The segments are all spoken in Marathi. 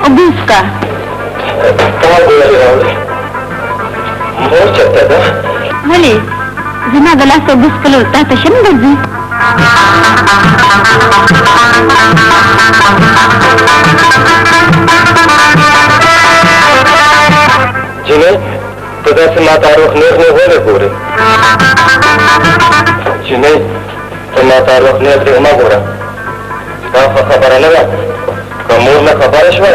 अगदीच का भले जनागला असं बुसकल होता तसे ना गरजू जिने तुझा से माता रुख निर्णय हो रे पूरे जिने तो माता रुख निर्णय मा गोरा का खबर लगा कमूर ना खबर है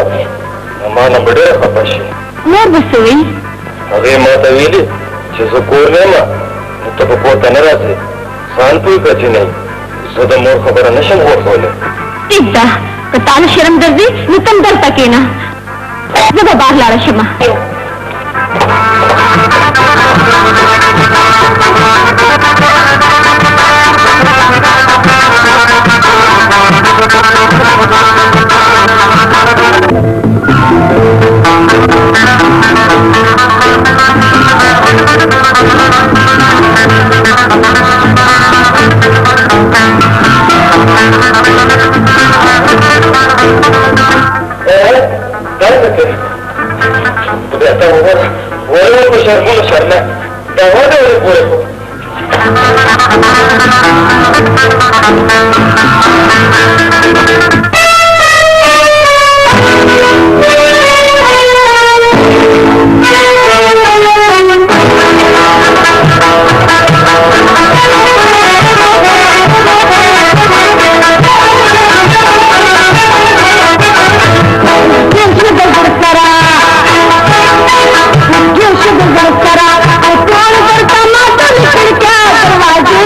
माना बड़े खबर है मोर बसवी अरे माता वेली जिसको कोर नहीं मा तो पोता न रासे सांपुई कची नहीं सदा मोर खबर नशम हो खोले इद्दा कताल शर्म दर्दी नितम दर तकेना जब बाहर लाड़ा शमा शर्मा दवा दे पूरे को दरवाजे